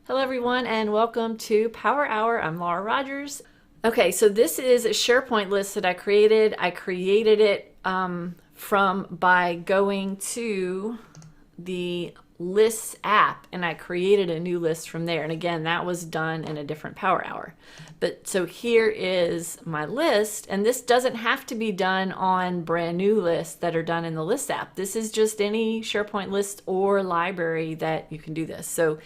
Hello everyone and welcome to Power Hour. I'm Laura Rogers. Okay, so this is a SharePoint list that I created. I created it by going to the Lists app, and I created a new list from there. And again, that was done in a different Power Hour. But so here is my list, and this doesn't have to be done on brand new lists that are done in the Lists app. This is just any SharePoint list or library that you can do this. So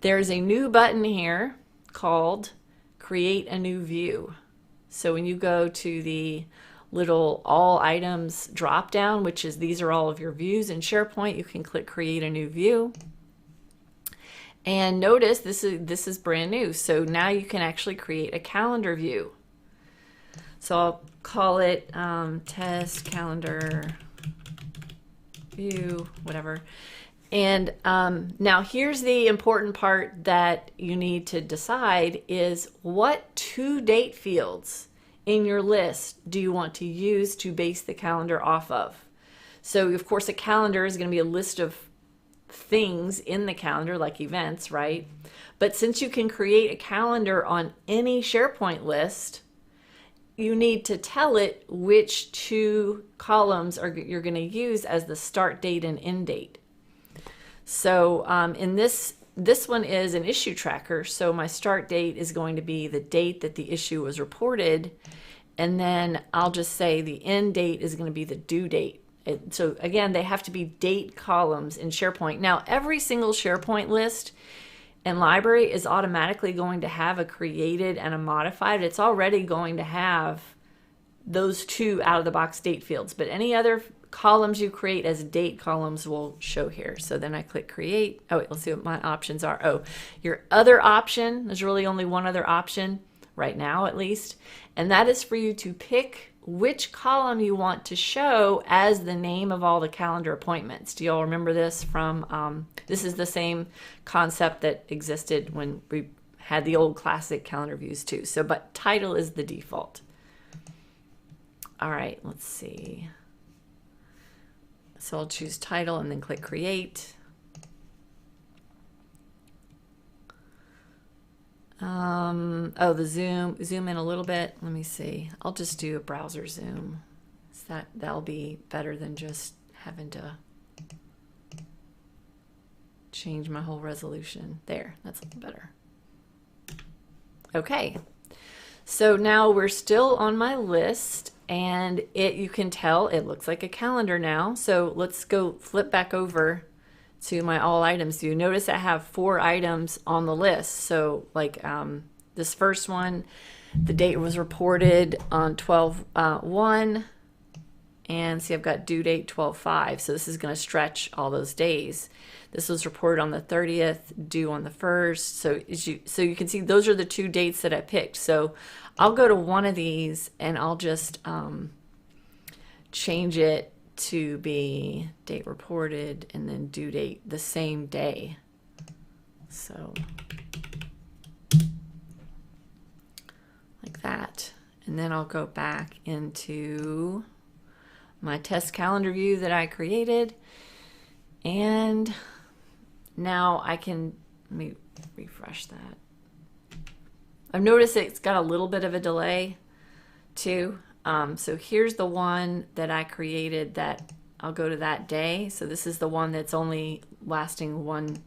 there's a new button here called Create a New View. So when you go to the little All Items drop down, which is these are all of your views in SharePoint, you can click Create a New View. And notice this is brand new. So now you can actually create a calendar view. So I'll call it Test Calendar View, whatever. And now here's the important part that you need to decide is what two date fields in your list do you want to use to base the calendar off of? So of course a calendar is going to be a list of things in the calendar like events, right? But since you can create a calendar on any SharePoint list, you need to tell it which two columns you're going to use as the start date and end date. So in this one is an issue tracker. So my start date is going to be the date that the issue was reported. And then I'll just say the end date is going to be the due date. So again, they have to be date columns in SharePoint. Now, every single SharePoint list and library is automatically going to have a created and a modified. It's already going to have those two out of the box date fields, but any other columns you create as date columns will show here. So then I click create. Oh wait, let's see what my options are. Oh, your other option, there's really only one other option right now at least, and that is for you to pick which column you want to show as the name of all the calendar appointments. Do you all remember this from, this is the same concept that existed when we had the old classic calendar views too. So, but title is the default. All right, let's see. So I'll choose title and then click create. Oh, the zoom in a little bit. Let me see. I'll just do a browser zoom. So that'll be better than just having to change my whole resolution. There, that's a little better. Okay. So now we're still on my list, and you can tell it looks like a calendar now. So let's go flip back over to my all items view. Notice I have 4 items on the list. So like this first one, the date was reported on 12/1, and see I've got due date 12/5. So this is going to stretch all those days. This was reported on the 30th, due on the 1st. So you can see those are the 2 dates that I picked. So I'll go to one of these and I'll just change it to be date reported and then due date the same day. So like that. And then I'll go back into my test calendar view that I created, and now I can, let me refresh that. I've noticed it's got a little bit of a delay too. So here's the one that I created that I'll go to that day. So this is the one that's only lasting 1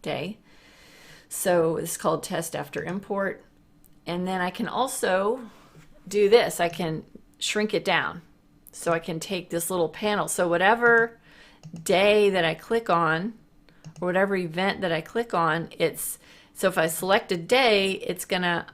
day. So it's called test after import. And then I can also do this. I can shrink it down. So I can take this little panel. So whatever day that I click on, or whatever event that I click on, so if I select a day, it's gonna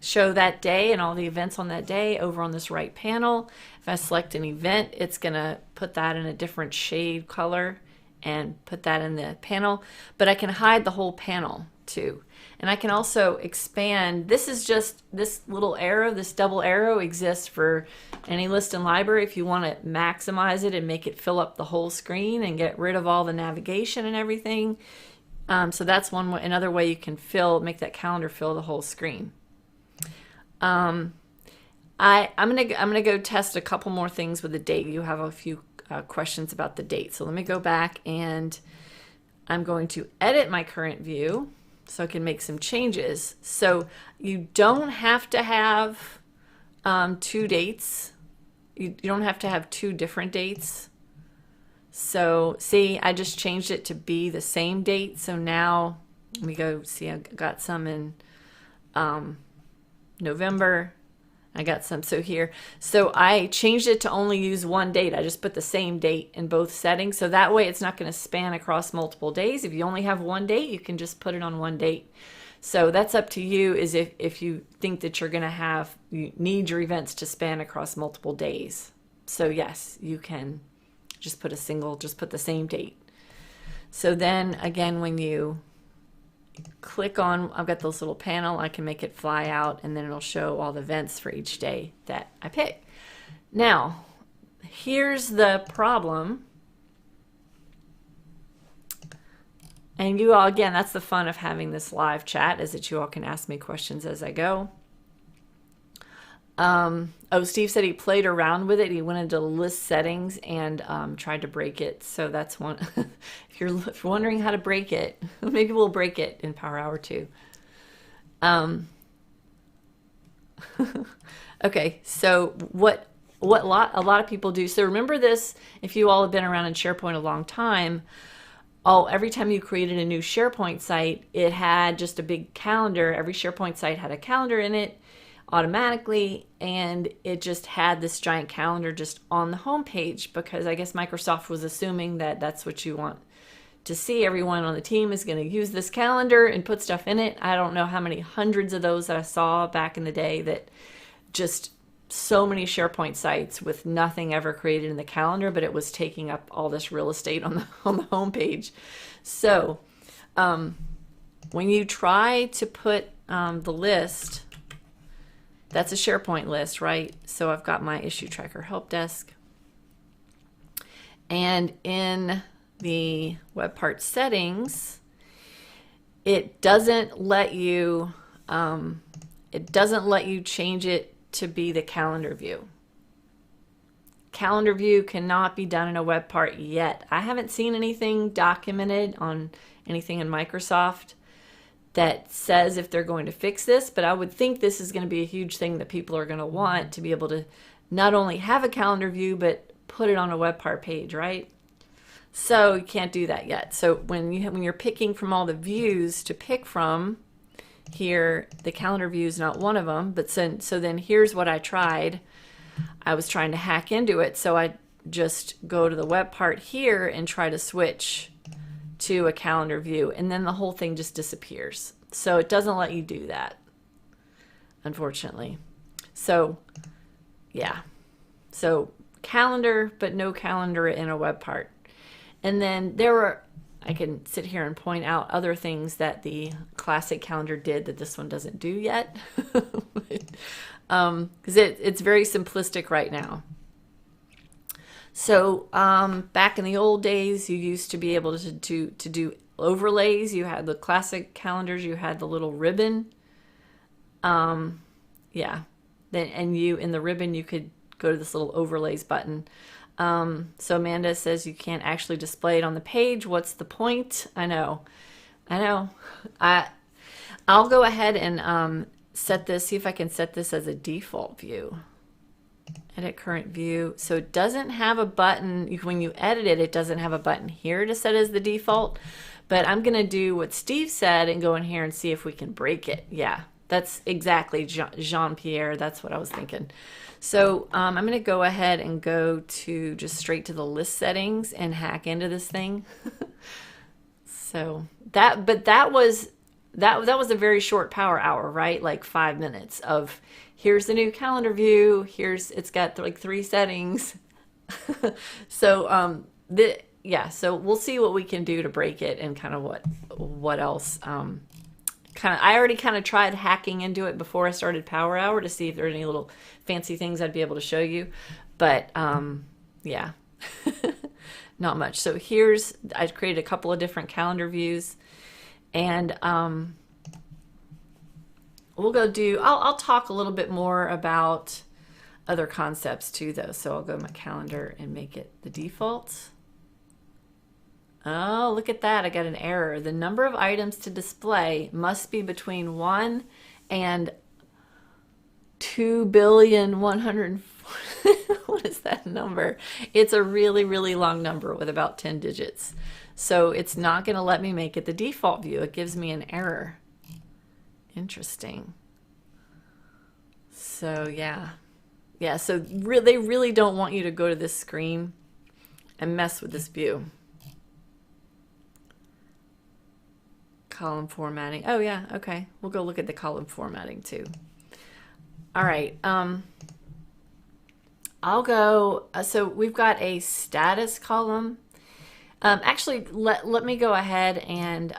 show that day and all the events on that day over on this right panel. If I select an event, it's gonna put that in a different shade color and put that in the panel. But I can hide the whole panel too. And I can also expand. This is just this little arrow, this double arrow exists for any list and library if you want to maximize it and make it fill up the whole screen and get rid of all the navigation and everything. So that's another way you can make that calendar fill the whole screen. I'm gonna go test a couple more things with the date. You have a few questions about the date. So let me go back and I'm going to edit my current view. so I can make some changes. So you don't have to have two dates. You don't have to have two different dates. So see, I just changed it to be the same date. So now let me go see, I got some in November. I got some, so here. So I changed it to only use one date. I just put the same date in both settings. So that way it's not going to span across multiple days. If you only have one date, you can just put it on one date. So that's up to you, is if you think that you're going to have, you need your events to span across multiple days. So yes, you can just put just put the same date. So then again, when you click on, I've got this little panel, I can make it fly out, and then it'll show all the events for each day that I pick. Now, here's the problem. And you all, again, that's the fun of having this live chat, is that you all can ask me questions as I go. Oh, Steve said he played around with it. He went into list settings and tried to break it. So that's one. If you're wondering how to break it, maybe we'll break it in Power Hour 2. Okay, so what a lot of people do. So remember this, if you all have been around in SharePoint a long time. Every time you created a new SharePoint site, it had just a big calendar. Every SharePoint site had a calendar in it automatically, and it just had this giant calendar just on the home page, because I guess Microsoft was assuming that that's what you want to see. Everyone on the team is going to use this calendar and put stuff in it. I don't know how many hundreds of those that I saw back in the day, that just so many SharePoint sites with nothing ever created in the calendar, but it was taking up all this real estate on the home page. So when you try to put the list, that's a SharePoint list, right? So I've got my issue tracker help desk, and in the web part settings, it doesn't let you change it to be the calendar view. Calendar view cannot be done in a web part yet. I haven't seen anything documented on anything in Microsoft that says if they're going to fix this, but I would think this is going to be a huge thing that people are going to want, to be able to not only have a calendar view, but put it on a web part page, right? So you can't do that yet. So when you're picking from all the views to pick from, here the calendar view is not one of them. But so then here's what I tried. I was trying to hack into it, so I just go to the web part here and try to switch to a calendar view, and then the whole thing just disappears. So it doesn't let you do that, unfortunately. So yeah, so calendar, but no calendar in a web part. And then I can sit here and point out other things that the classic calendar did that this one doesn't do yet, because it's very simplistic right now. So back in the old days, you used to be able to do overlays. You had the classic calendars, you had the little ribbon. Yeah. And in the ribbon, you could go to this little overlays button. So Amanda says you can't actually display it on the page. What's the point? I know. I'll go ahead and set this, see if I can set this as a default view. Edit current view. So it doesn't have a button. When you edit it, it doesn't have a button here to set as the default. But I'm going to do what Steve said and go in here and see if we can break it. Yeah, that's exactly Jean-Pierre. That's what I was thinking. So I'm going to go ahead and go to just straight to the list settings and hack into this thing. So that was a very short power hour, right? Like 5 minutes of here's the new calendar view. It's got like 3 settings. So so we'll see what we can do to break it, and kind of what else. I already kind of tried hacking into it before I started Power Hour to see if there are any little fancy things I'd be able to show you, but yeah, not much. So I created a couple of different calendar views, and we'll go I'll talk a little bit more about other concepts too, though. So I'll go to my calendar and make it the default. Oh, look at that. I got an error. The number of items to display must be between 1 and 2,100,000,000. What is that number? It's a really, really long number with about 10 digits. So it's not going to let me make it the default view. It gives me an error. Interesting. So yeah. Yeah, so they really don't want you to go to this screen and mess with this view. Column formatting. Oh yeah, okay. We'll go look at the column formatting too. All right. I'll go, so we've got a status column. Actually, let me go ahead and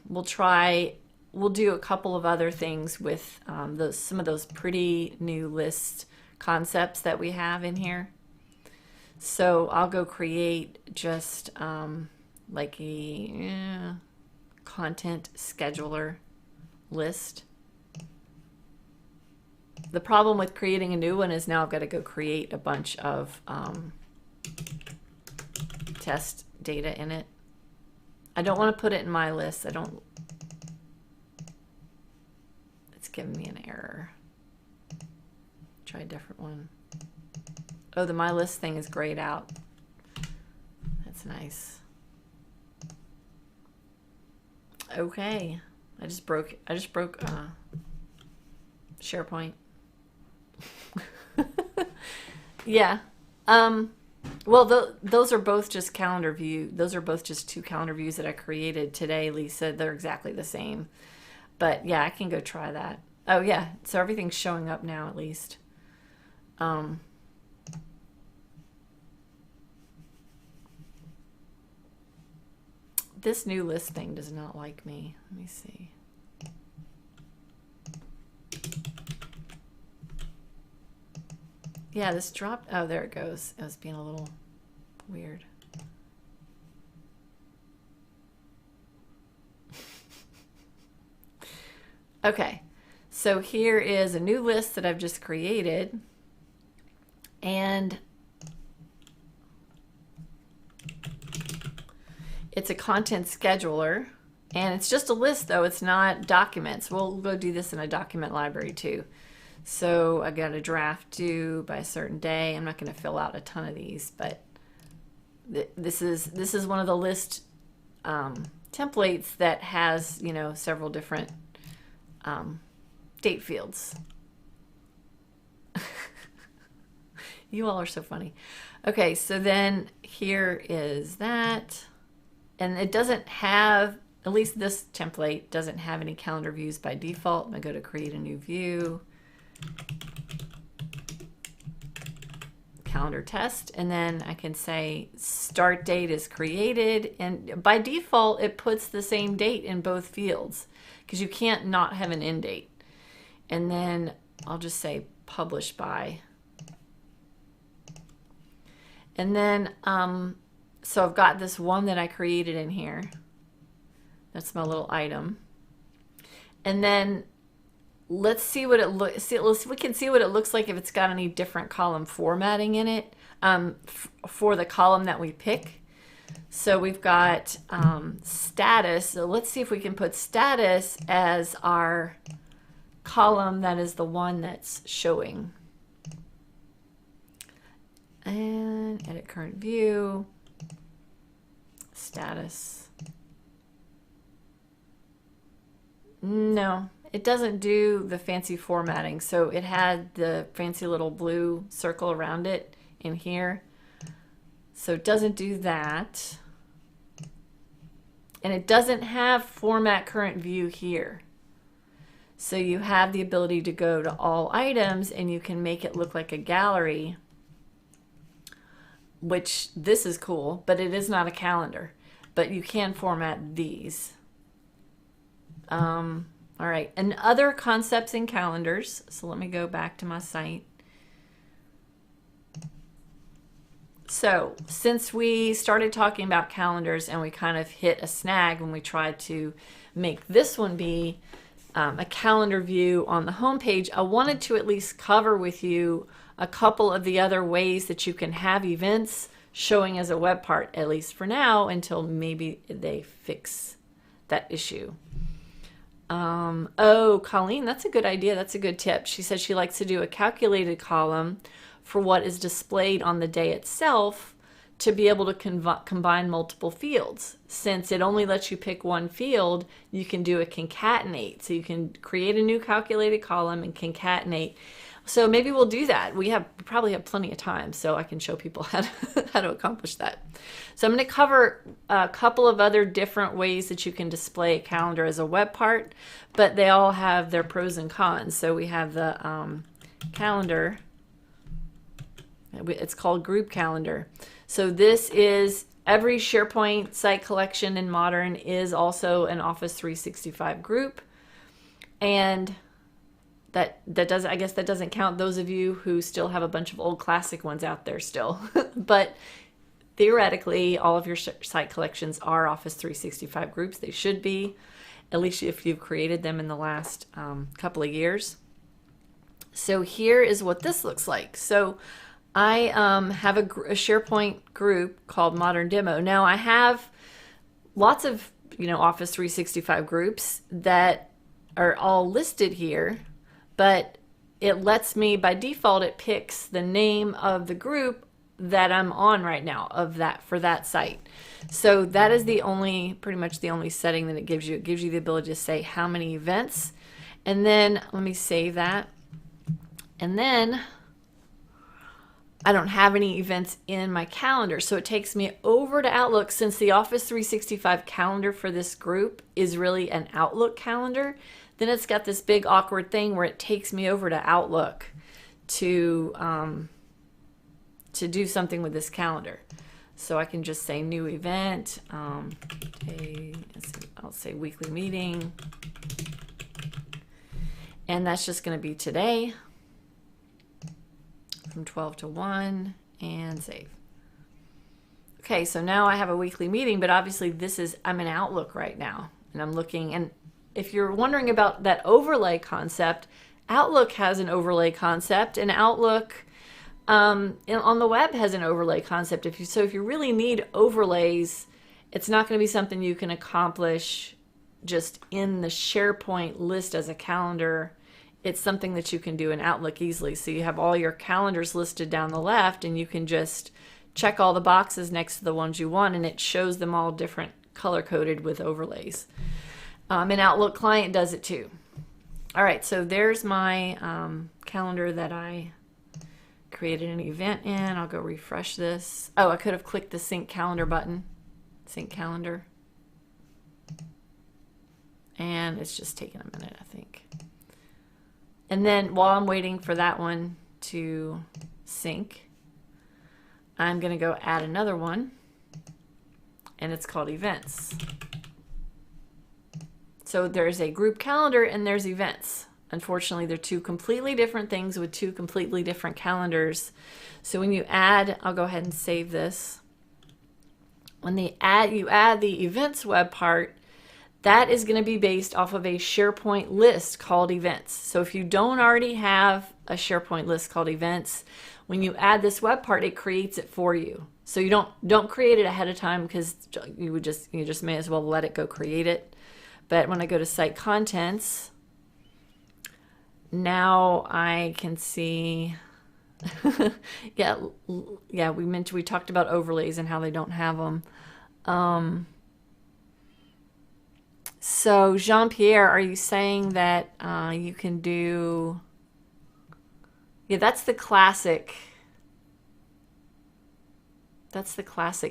we'll do a couple of other things with some of those pretty new list concepts that we have in here. So I'll go create just like a content scheduler list. The problem with creating a new one is now I've got to go create a bunch of test data in it. I don't want to put it in my list. It's giving me an error. Try a different one. Oh, the my list thing is grayed out. That's nice. Okay. I just broke SharePoint. Yeah. Well, those are both just calendar view. Those are both just two calendar views that I created today, Lisa. They're exactly the same. But yeah, I can go try that. Oh yeah, so everything's showing up now at least. This new list thing does not like me. Let me see. Yeah, this dropped. Oh, there it goes. It was being a little weird. Okay, so here is a new list that I've just created. And it's a content scheduler. And it's just a list, though. It's not documents. We'll go do this in a document library, too. So I got a draft due by a certain day. I'm not going to fill out a ton of these, but this is one of the list templates that has, you know, several different date fields. You all are so funny. Okay, so then here is that, and it doesn't have, at least this template doesn't have any calendar views by default. I'm going to go to create a new view. Calendar test, and then I can say start date is created, and by default it puts the same date in both fields because you can't not have an end date. And then I'll just say publish by, and then so I've got this one that I created in here. That's my little item, and then let's see what it looks. We can see what it looks like if it's got any different column formatting in it for the column that we pick. So we've got status. So let's see if we can put status as our column that is the one that's showing. And edit current view, status. No. It doesn't do the fancy formatting, so it had the fancy little blue circle around it in here. So it doesn't do that. And it doesn't have format current view here. So you have the ability to go to all items and you can make it look like a gallery, which this is cool, but it is not a calendar. But you can format these. All right, and other concepts in calendars. So let me go back to my site. So since we started talking about calendars and we kind of hit a snag when we tried to make this one be a calendar view on the home page, I wanted to at least cover with you a couple of the other ways that you can have events showing as a web part, at least for now, until maybe they fix that issue. Oh, Colleen, that's a good idea. That's a good tip. She says she likes to do a calculated column for what is displayed on the day itself to be able to combine multiple fields. Since it only lets you pick one field, you can do a concatenate. So you can create a new calculated column and concatenate. So maybe we'll do that. We probably have plenty of time, so I can show people how to accomplish that. So I'm going to cover a couple of other different ways that you can display a calendar as a web part, but they all have their pros and cons. So we have the calendar. It's called group calendar. So this is every SharePoint site collection in Modern is also an Office 365 group, and I guess that doesn't count those of you who still have a bunch of old classic ones out there still. But theoretically, all of your site collections are Office 365 groups. They should be, at least if you've created them in the last couple of years. So here is what this looks like. So I have a SharePoint group called Modern Demo. Now I have lots of Office 365 groups that are all listed here, but it lets me, by default, it picks the name of the group that I'm on right now for that site. So that is pretty much the only setting that it gives you. It gives you the ability to say how many events, and then let me save that. And then I don't have any events in my calendar, so it takes me over to Outlook. Since the Office 365 calendar for this group is really an Outlook calendar, then it's got this big awkward thing where it takes me over to Outlook to do something with this calendar. So I can just say new event, I'll say weekly meeting, and that's just going to be today from 12 to 1, and save. Okay, so now I have a weekly meeting, but obviously I'm in Outlook right now, and I'm looking, and if you're wondering about that overlay concept, Outlook has an overlay concept, and Outlook on the web has an overlay concept. If you really need overlays, it's not going to be something you can accomplish just in the SharePoint list as a calendar. It's something that you can do in Outlook easily. So you have all your calendars listed down the left, and you can just check all the boxes next to the ones you want, and it shows them all different color-coded with overlays. And Outlook Client does it too. All right, so there's my calendar that I created an event in. I'll go refresh this. Oh, I could have clicked the sync calendar button. Sync calendar. And it's just taking a minute, I think. And then while I'm waiting for that one to sync, I'm going to go add another one, and it's called events. So there's a group calendar and there's events. Unfortunately, they're two completely different things with two completely different calendars. So when you add, I'll go ahead and save this. When you add the events web part, that is going to be based off of a SharePoint list called events. So if you don't already have a SharePoint list called events, when you add this web part, it creates it for you. So you don't create it ahead of time, because you just may as well let it go create it. But when I go to site contents, now I can see, we talked about overlays and how they don't have them. So Jean-Pierre, are you saying that you can do, that's the classic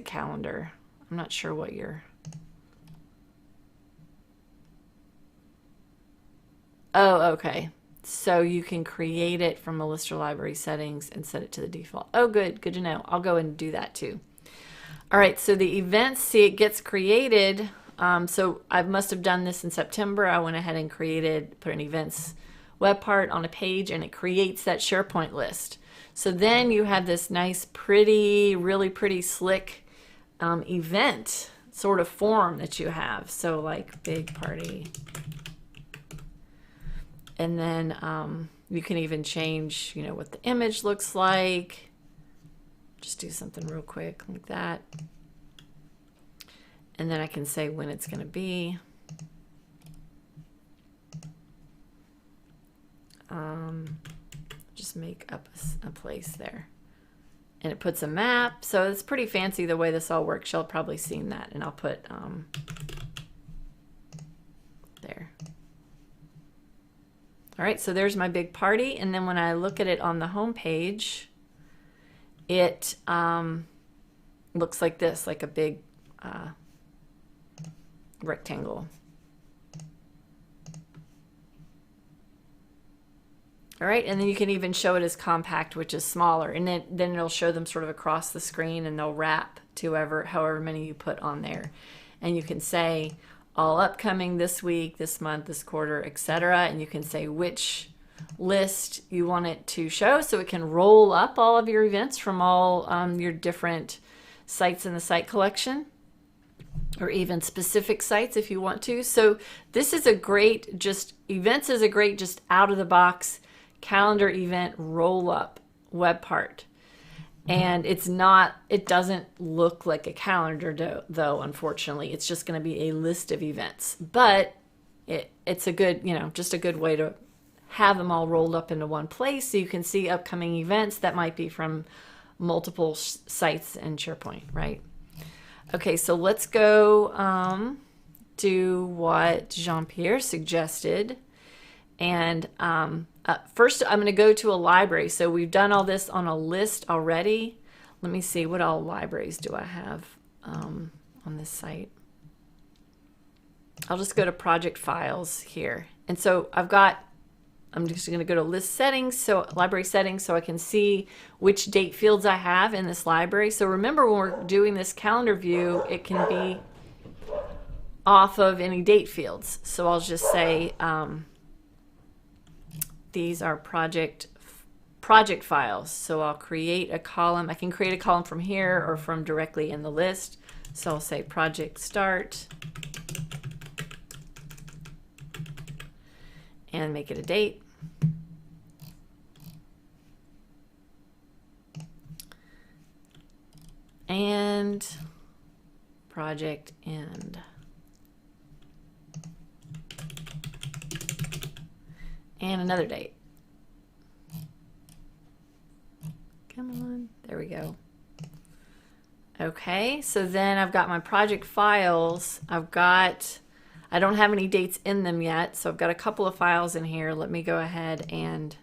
calendar. I'm not sure what you're, oh, okay. So you can create it from a list or library settings and set it to the default. Oh, good to know. I'll go and do that too. All right, so the events, see, it gets created. So I must have done this in September. I went ahead and put an events web part on a page, and it creates that SharePoint list. So then you have this nice, really pretty, slick event sort of form that you have. So like big party. And then you can even change, what the image looks like. just do something real quick like that. And then I can say when it's going to be. Just make up a place there. And it puts a map. So it's pretty fancy the way this all works. You'll probably seen that. And I'll put there. All right, so there's my big party. And then when I look at it on the home page, it looks like this, like a big rectangle. All right, and then you can even show it as compact, which is smaller, and then it'll show them sort of across the screen, and they'll wrap to however many you put on there. And you can say all upcoming this week, this month, this quarter, etc. And you can say which list you want it to show, so it can roll up all of your events from all your different sites in the site collection, or even specific sites if you want to. So this is a great, events is a great just out of the box calendar event roll up web part. And it doesn't look like a calendar though, unfortunately. It's just going to be a list of events, but it's a good, just a good way to have them all rolled up into one place so you can see upcoming events that might be from multiple sites in SharePoint, right? Okay, so let's go do what Jean-Pierre suggested. And first, I'm going to go to a library. So we've done all this on a list already. Let me see, what all libraries do I have on this site? I'll just go to project files here. And so I'm just going to go to list settings, so library settings, so I can see which date fields I have in this library. So remember, when we're doing this calendar view, it can be off of any date fields. So I'll just say these are project files. So I'll create a column. I can create a column from here or from directly in the list. So I'll say project start and make it a date. And project end. And another date. Come on, there we go. Okay, so then I've got my project files. I don't have any dates in them yet, so I've got a couple of files in here. Let me go ahead and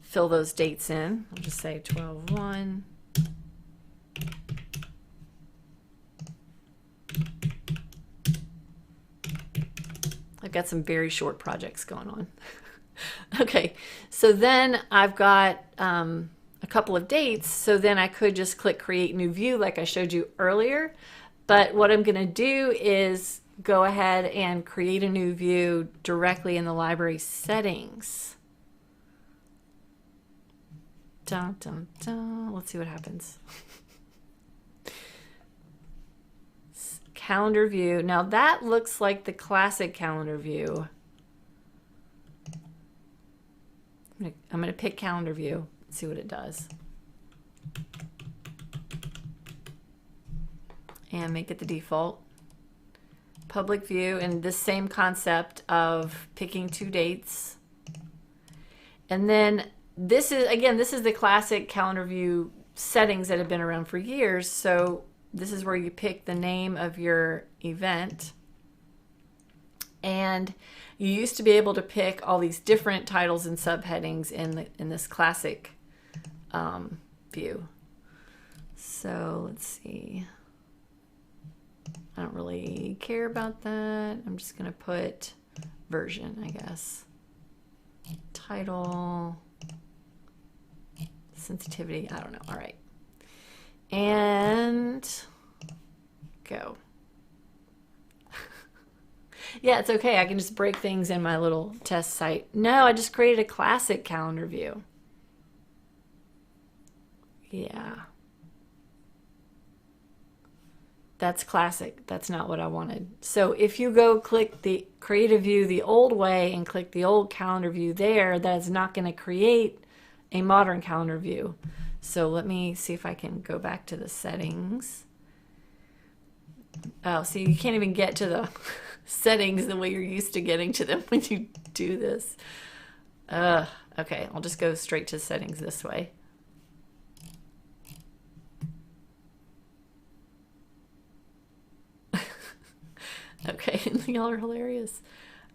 fill those dates in. I'll just say 12/1. I've got some very short projects going on. Okay, so then I've got a couple of dates, so then I could just click create new view like I showed you earlier. But what I'm going to do is go ahead and create a new view directly in the library settings. Dun, dun, dun. Let's see what happens. Calendar view. Now that looks like the classic calendar view. I'm going to pick calendar view, see what it does. And make it the default. Public view, and the same concept of picking two dates. And then this is the classic calendar view settings that have been around for years. So this is where you pick the name of your event. And you used to be able to pick all these different titles and subheadings in this classic view. So let's see. I don't really care about that. I'm just going to put version, I guess. Title, sensitivity, I don't know. All right. And go. Yeah, it's okay. I can just break things in my little test site. No, I just created a classic calendar view. Yeah. That's classic. That's not what I wanted. So if you go click the create a view the old way and click the old calendar view there, that's not going to create a modern calendar view. So let me see if I can go back to the settings. Oh, see, you can't even get to the settings the way you're used to getting to them when you do this. Okay, I'll just go straight to settings this way. Okay, y'all are hilarious.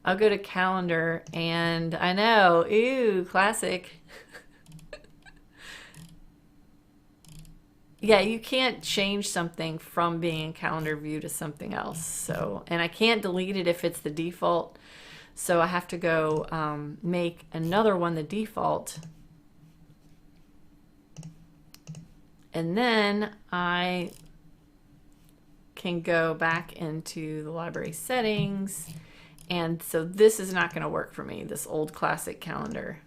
I'll go to calendar, and I know, ooh, classic. Yeah, you can't change something from being in calendar view to something else. So, and I can't delete it if it's the default. So I have to go make another one the default. And then I can go back into the library settings. And so this is not going to work for me, this old classic calendar.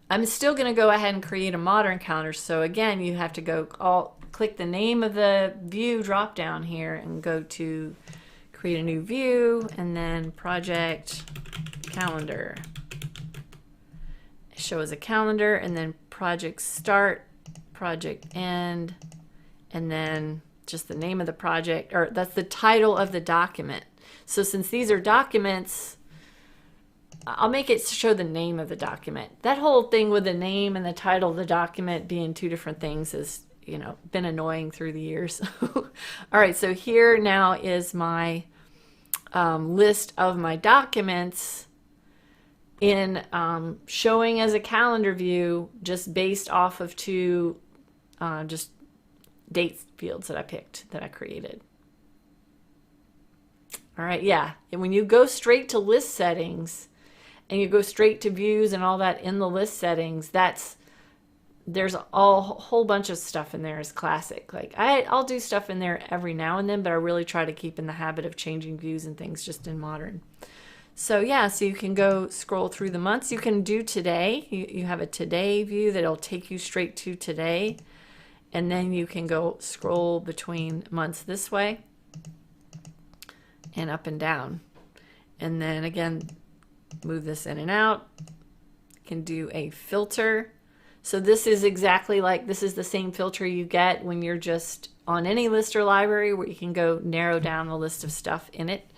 I'm still going to go ahead and create a modern calendar. So again, you have to go click the name of the view drop down here and go to create a new view and then project calendar. Show as a calendar and then project start, project end, and then just the name of the project, or that's the title of the document. So since these are documents, I'll make it show the name of the document. That whole thing with the name and the title of the document being two different things has, you know, been annoying through the years. All right, so here now is my list of my documents in showing as a calendar view, just based off of two just date fields that I picked, that I created. All right, yeah, and when you go straight to list settings, and you go straight to views and all that in the list settings, there's a whole bunch of stuff in there is classic. Like I'll do stuff in there every now and then, but I really try to keep in the habit of changing views and things just in modern. So yeah, so you can go scroll through the months. You can do today. You have a today view that'll take you straight to today. And then you can go scroll between months this way and up and down. And then again, move this in and out. Can do a filter. So this is exactly like, this is the same filter you get when you're just on any list or library, where you can go narrow down the list of stuff in it.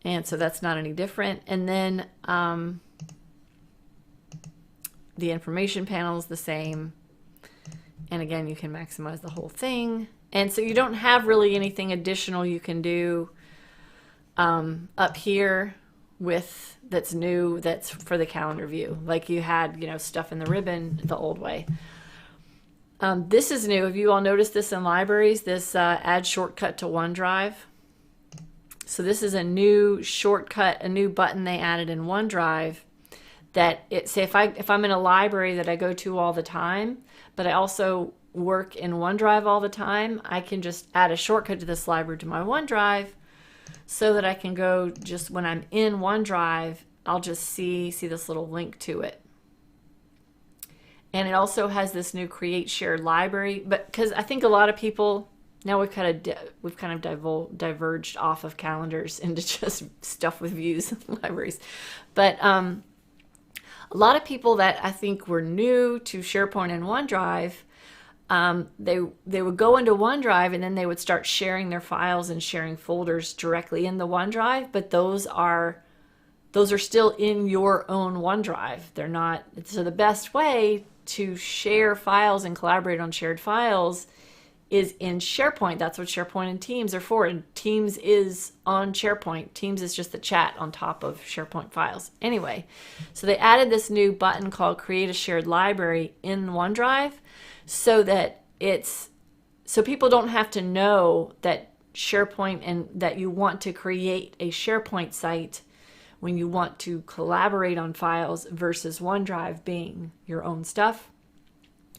And so that's not any different. And then the information panel is the same. And again, you can maximize the whole thing. And so you don't have really anything additional you can do up here with that's new, that's for the calendar view, like you had, you know, stuff in the ribbon the old way. This is new. Have you all noticed this in libraries, this add shortcut to OneDrive? So this is a new shortcut, a new button they added in OneDrive that say if I'm in a library that I go to all the time, but I also work in OneDrive all the time, I can just add a shortcut to this library to my OneDrive, so that I can go just when I'm in OneDrive, I'll just see this little link to it. And it also has this new create shared library, but because I think a lot of people now we've kind of diverged off of calendars into just stuff with views and libraries. But a lot of people that I think were new to SharePoint and OneDrive, they would go into OneDrive and then they would start sharing their files and sharing folders directly in the OneDrive, but those are still in your own OneDrive. They're not. So the best way to share files and collaborate on shared files is in SharePoint. That's what SharePoint and Teams are for. And Teams is on SharePoint. Teams is just the chat on top of SharePoint files. Anyway, so they added this new button called Create a Shared Library in OneDrive, so that so people don't have to know that SharePoint and that you want to create a SharePoint site when you want to collaborate on files versus OneDrive being your own stuff.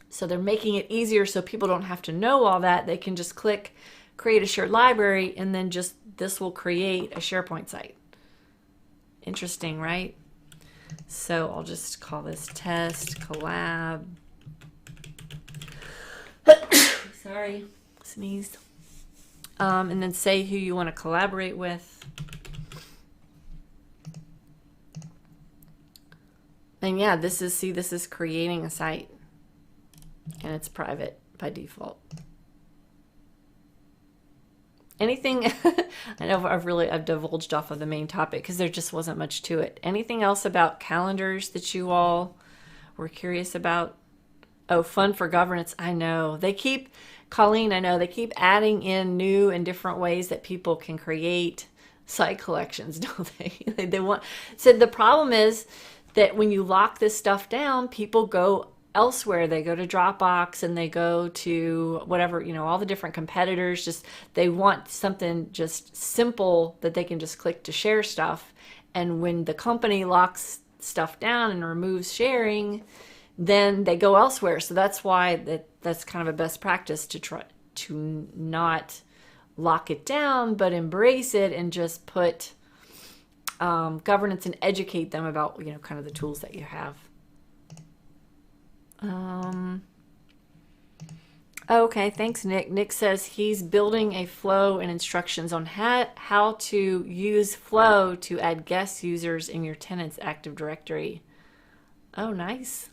So they're making it easier so people don't have to know all that. They can just click create a shared library, and then just this will create a SharePoint site. Interesting, right? So I'll just call this test collab. Sorry, sneezed. And then say who you want to collaborate with. And yeah, this is creating a site, and it's private by default. Anything, I know I've divulged off of the main topic because there just wasn't much to it. Anything else about calendars that you all were curious about? Oh, fun for governance. I know. Colleen, I know they keep adding in new and different ways that people can create site collections, don't they? So the problem is that when you lock this stuff down, people go elsewhere. They go to Dropbox and they go to whatever, all the different competitors. They want something just simple that they can just click to share stuff. And when the company locks stuff down and removes sharing, then they go elsewhere. So that's why that's kind of a best practice to try to not lock it down, but embrace it and just put governance and educate them about, kind of the tools that you have. Okay, thanks, Nick. Nick says he's building a flow and instructions on how to use Flow to add guest users in your tenant's Active Directory. Oh, nice.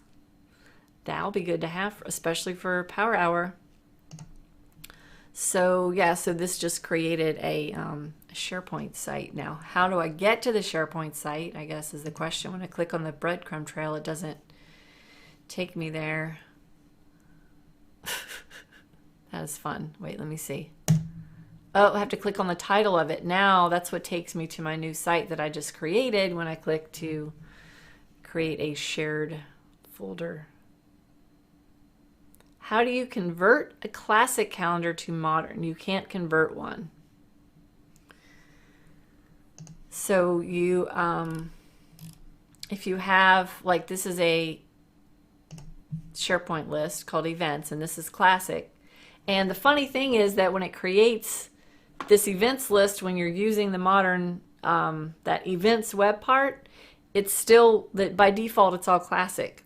That'll be good to have, especially for Power Hour. So yeah, so this just created a SharePoint site. Now, how do I get to the SharePoint site, I guess is the question. When I click on the breadcrumb trail, it doesn't take me there. That is fun. Wait, let me see. Oh, I have to click on the title of it. Now that's what takes me to my new site that I just created when I click to create a shared folder. How do you convert a classic calendar to modern? You can't convert one. So you, if you have, like, this is a SharePoint list called events, and this is classic. And the funny thing is that when it creates this events list, when you're using the modern, that events web part, it's still, that by default, it's all classic.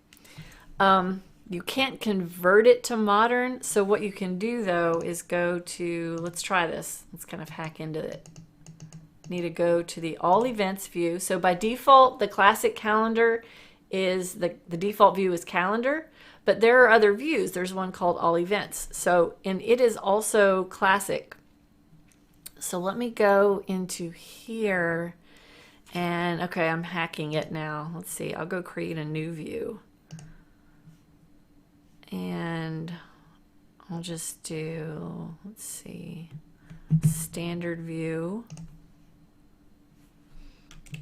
You can't convert it to modern. So what you can do though is go to, let's try this. Let's kind of hack into it. Need to go to the all events view. So by default, the classic calendar is, the default view is calendar, but there are other views. There's one called all events. So, and it is also classic. So let me go into here and, okay, I'm hacking it now. Let's see, I'll go create a new view. And I'll just do, let's see, standard view,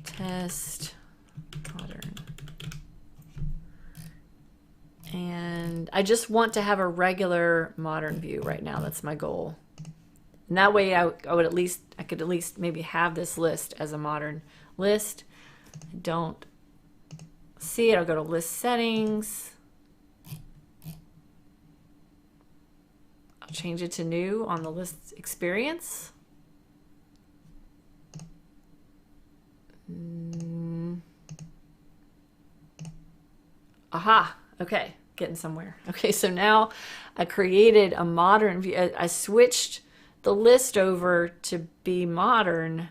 test, modern. And I just want to have a regular modern view right now. That's my goal. And that way I could at least maybe have this list as a modern list. I don't see it. I'll go to list settings. I'll change it to new on the list experience. Aha, okay, getting somewhere. Okay, so now I created a modern view. I switched the list over to be modern,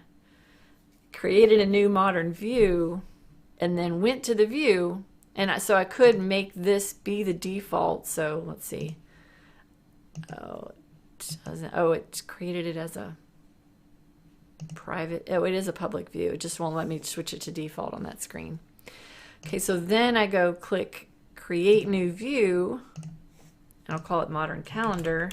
created a new modern view, and then went to the view. And so I could make this be the default. So let's see. Oh, it doesn't. Oh, it created it as a private. Oh, it is a public view. It just won't let me switch it to default on that screen. Okay, so then I go click create new view, and I'll call it modern calendar.